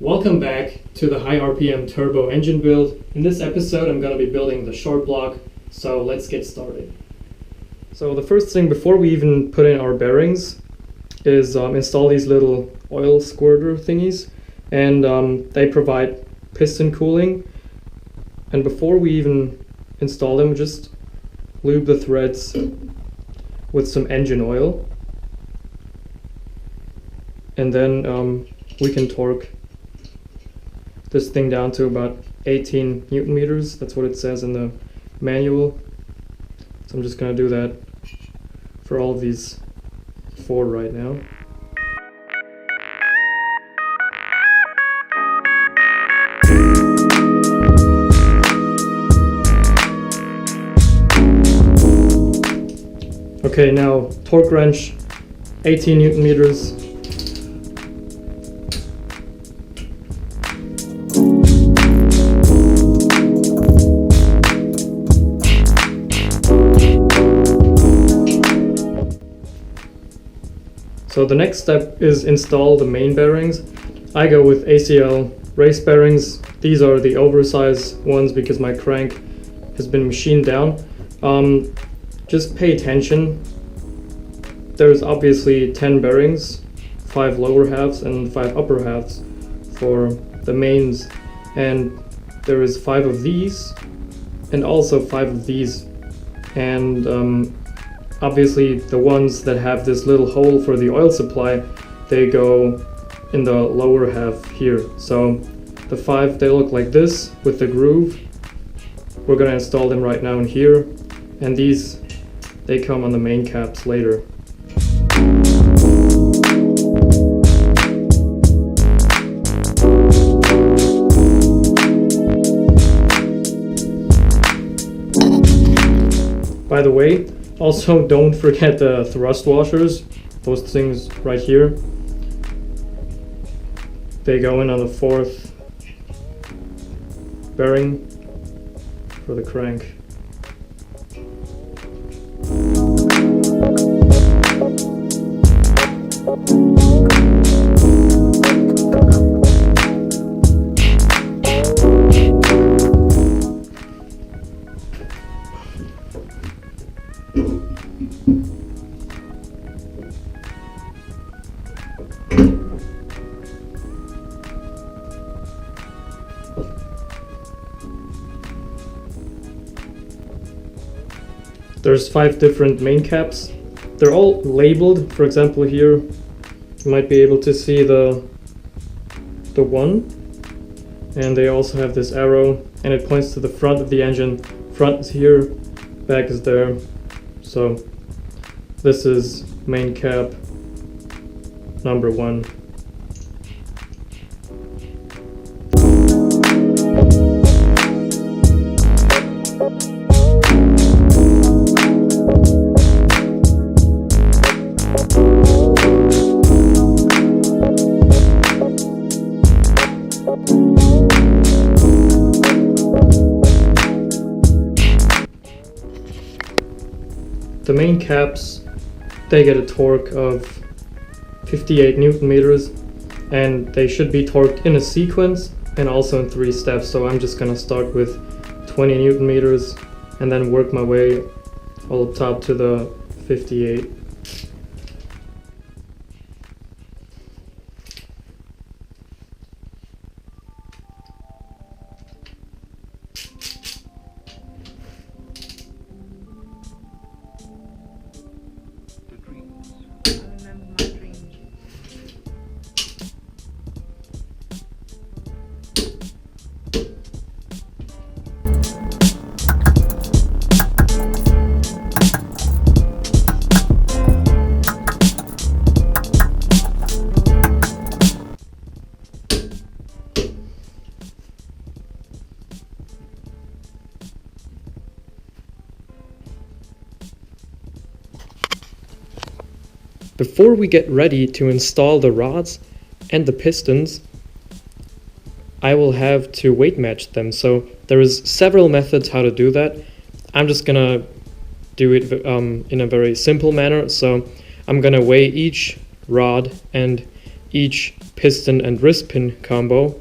Welcome back to the high RPM turbo engine build. In this episode I'm going to be building the short block, so let's get started. So the first thing before we even put in our bearings is install these little oil squirter thingies, and they provide piston cooling. And before we even install them, just lube the threads with some engine oil, and then we can torque this thing down to about 18 Newton meters. That's what it says in the manual. So I'm just going to do that for all of these four right now. Okay, now torque wrench, 18 Newton meters. So the next step is install the main bearings. I go with ACL race bearings. These are the oversized ones because my crank has been machined down. Just pay attention. There's obviously 10 bearings, 5 lower halves and 5 upper halves for the mains, and there is 5 of these and also 5 of these, and obviously the ones that have this little hole for the oil supply, they go in the lower half here. So the 5, they look like this with the groove. We're gonna install them right now in here, and these, they come on the main caps later. By the way, also don't forget the thrust washers, those things right here. They go in on the 4th bearing for the crank. There's 5 different main caps. They're all labeled. For example, here you might be able to see the one, and they also have this arrow, and it points to the front of the engine. Front is here, back is there. So this is main cap number 1. The main caps, they get a torque of 58 Newton meters, and they should be torqued in a sequence and also in 3 steps. So I'm just gonna start with 20 Newton meters and then work my way all up top to the 58. Before we get ready to install the rods and the pistons, I will have to weight match them. So there is several methods how to do that. I'm just gonna do it in a very simple manner. So I'm gonna weigh each rod and each piston and wrist pin combo,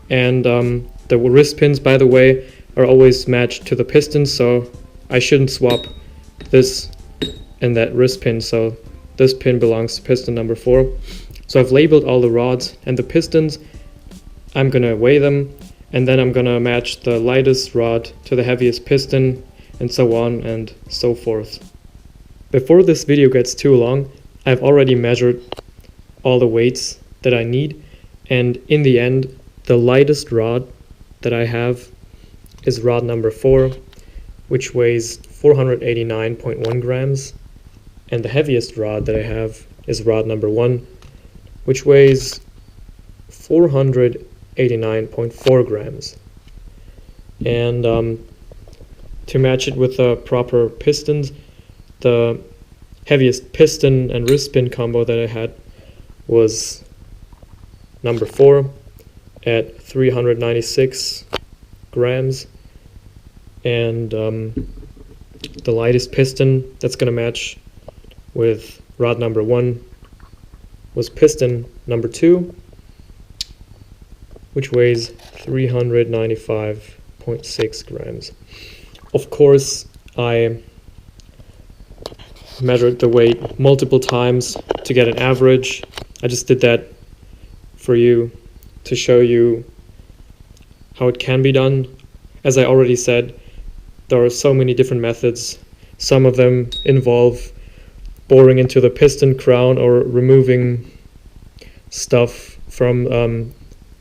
and the wrist pins, by the way, are always matched to the pistons, so I shouldn't swap this and that wrist pin, so this pin belongs to piston number 4. So I've labeled all the rods and the pistons. I'm gonna weigh them, and then I'm gonna match the lightest rod to the heaviest piston, and so on and so forth. Before this video gets too long, I've already measured all the weights that I need, and in the end, the lightest rod that I have is rod number 4, which weighs 489.1 grams, and the heaviest rod that I have is rod number 1, which weighs 489.4 grams. And to match it with the proper pistons, the heaviest piston and wrist pin combo that I had was number 4 at 396 grams, and the lightest piston that's going to match with rod number 1 was piston number 2, which weighs 395.6 grams. Of course, I measured the weight multiple times to get an average. I just did that for you to show you how it can be done. As I already said, there are so many different methods. Some of them involve boring into the piston crown or removing stuff from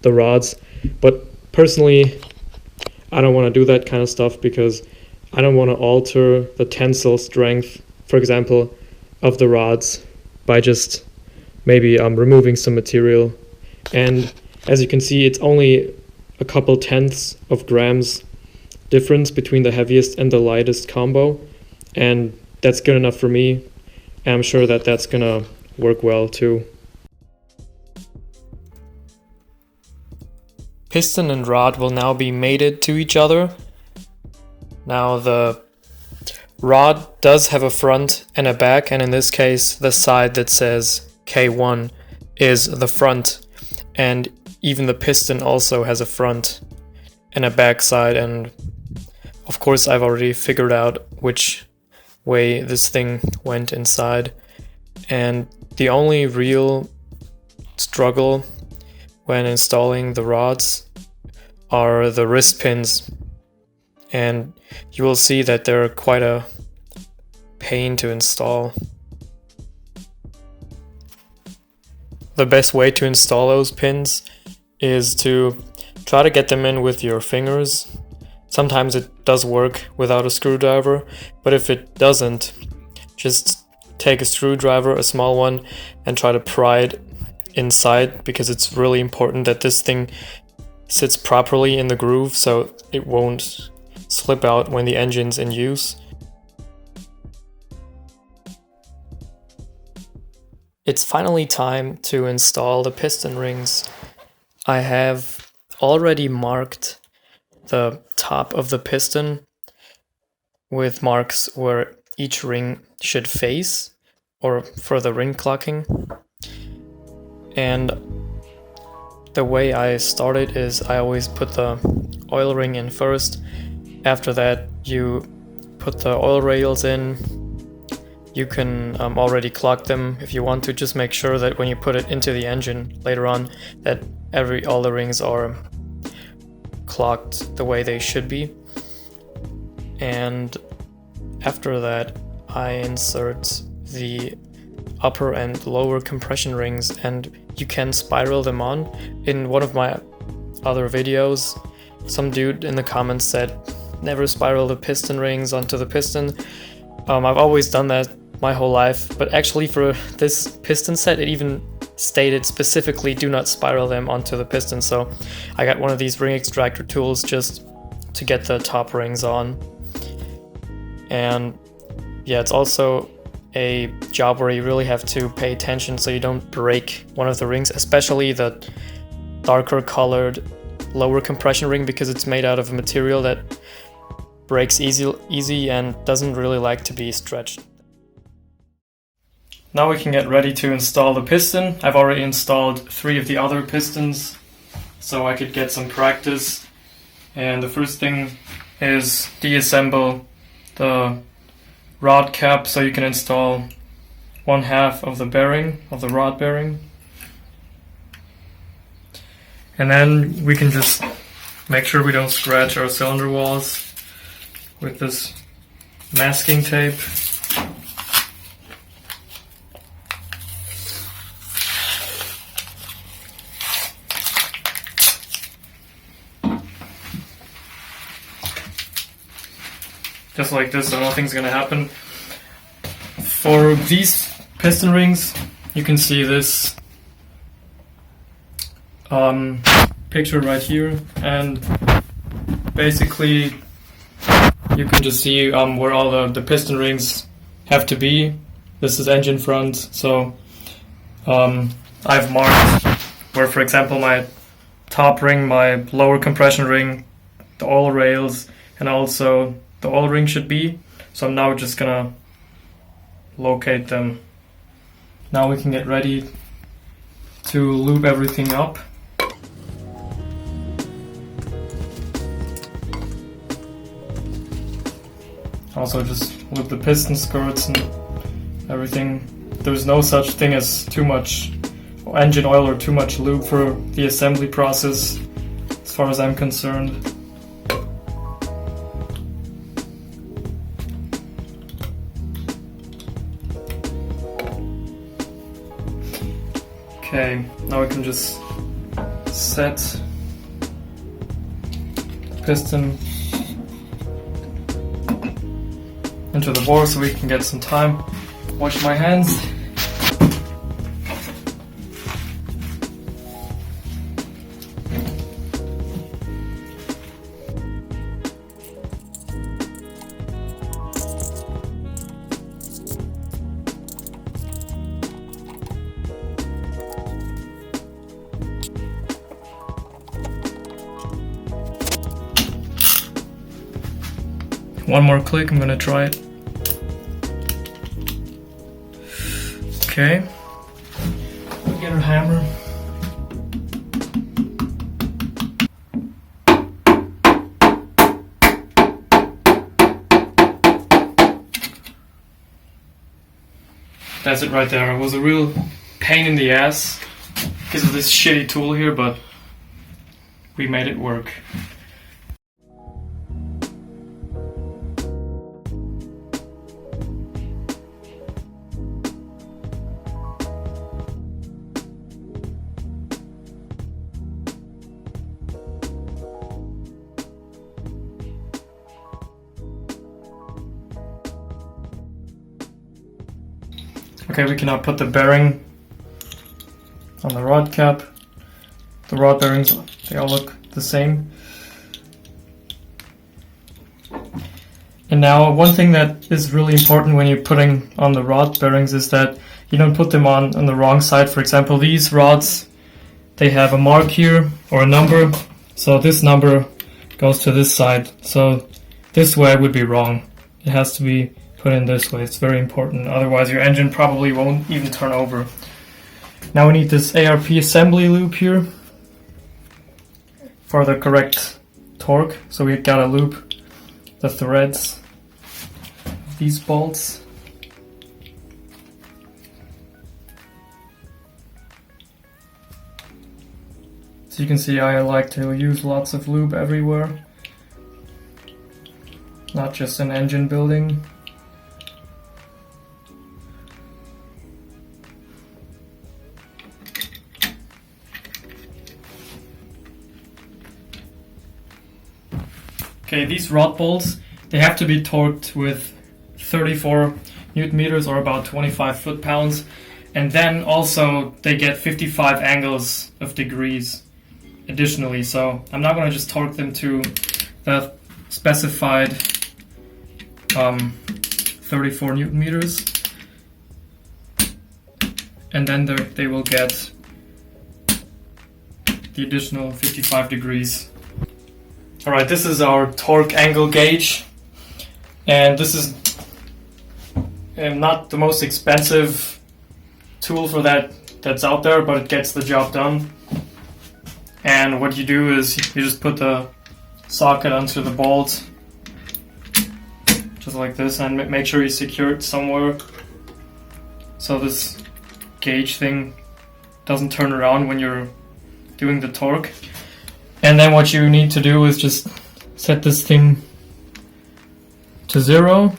the rods, but personally I don't want to do that kind of stuff because I don't want to alter the tensile strength, for example, of the rods by just maybe removing some material. And as you can see, it's only a couple tenths of grams difference between the heaviest and the lightest combo, and that's good enough for me, and I'm sure that that's gonna work well too. Piston and rod will now be mated to each other. Now the rod does have a front and a back, and in this case the side that says K1 is the front, and even the piston also has a front and a back side, and of course I've already figured out which way this thing went inside. And the only real struggle when installing the rods are the wrist pins, and you will see that they're quite a pain to install. The best way to install those pins is to try to get them in with your fingers. Sometimes it does work without a screwdriver, but if it doesn't, just take a screwdriver, a small one, and try to pry it inside, because it's really important that this thing sits properly in the groove so it won't slip out when the engine's in use. It's finally time to install the piston rings. I have already marked the top of the piston with marks where each ring should face, or for the ring clocking. And the way I start it is I always put the oil ring in first. After that you put the oil rails in. You can already clock them if you want to. Just make sure that when you put it into the engine later on that all the rings are clocked the way they should be. And after that I insert the upper and lower compression rings, and you can spiral them on. In one of my other videos, some dude in the comments said never spiral the piston rings onto the piston. I've always done that my whole life, but actually for this piston set it even stated specifically do not spiral them onto the piston, so I got one of these ring extractor tools just to get the top rings on. And yeah, it's also a job where you really have to pay attention so you don't break one of the rings, especially the darker colored lower compression ring, because it's made out of a material that breaks easy and doesn't really like to be stretched. Now we can get ready to install the piston. I've already installed 3 of the other pistons, so I could get some practice. And the first thing is deassemble the rod cap so you can install 1/2 of the bearing, of the rod bearing. And then we can just make sure we don't scratch our cylinder walls with this masking tape. Just like this, so nothing's gonna happen. For these piston rings, you can see this picture right here, and basically you can just see where all the piston rings have to be. This is engine front, so I've marked where, for example, my top ring, my lower compression ring, the oil rails, and also the oil ring should be. So I'm now just gonna locate them. Now we can get ready to lube everything up. Also just lube the piston skirts and everything. There's no such thing as too much engine oil or too much lube for the assembly process, as far as I'm concerned. Okay, now we can just set the piston into the bore so we can get some time. Wash my hands. One more click, I'm gonna try it. Okay. We'll get our hammer. That's it right there. It was a real pain in the ass because of this shitty tool here, but we made it work. Okay, we can now put the bearing on the rod cap. The rod bearings, they all look the same. And now one thing that is really important when you're putting on the rod bearings is that you don't put them on the wrong side. For example, these rods, they have a mark here or a number, so this number goes to this side. So this way would be wrong. It has to be put in this way. It's very important, otherwise your engine probably won't even turn over. Now we need this ARP assembly loop here for the correct torque, so we gotta loop the threads of these bolts. So you can see I like to use lots of lube everywhere, not just in engine building. Okay, these rod bolts, they have to be torqued with 34 Newton meters or about 25 foot-pounds, and then also they get 55 angles of degrees additionally. So I'm not going to just torque them to the specified 34 Newton meters, and then they will get the additional 55 degrees. Alright, this is our torque angle gauge, and this is not the most expensive tool for that that's out there, but it gets the job done. And what you do is you just put the socket onto the bolt, just like this, and make sure you secure it somewhere so this gauge thing doesn't turn around when you're doing the torque. And then what you need to do is just set this thing to 0.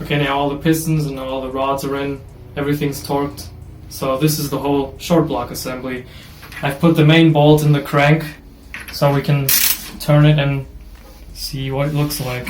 Okay, now all the pistons and all the rods are in, everything's torqued. So this is the whole short block assembly. I've put the main bolt in the crank so we can turn it and see what it looks like.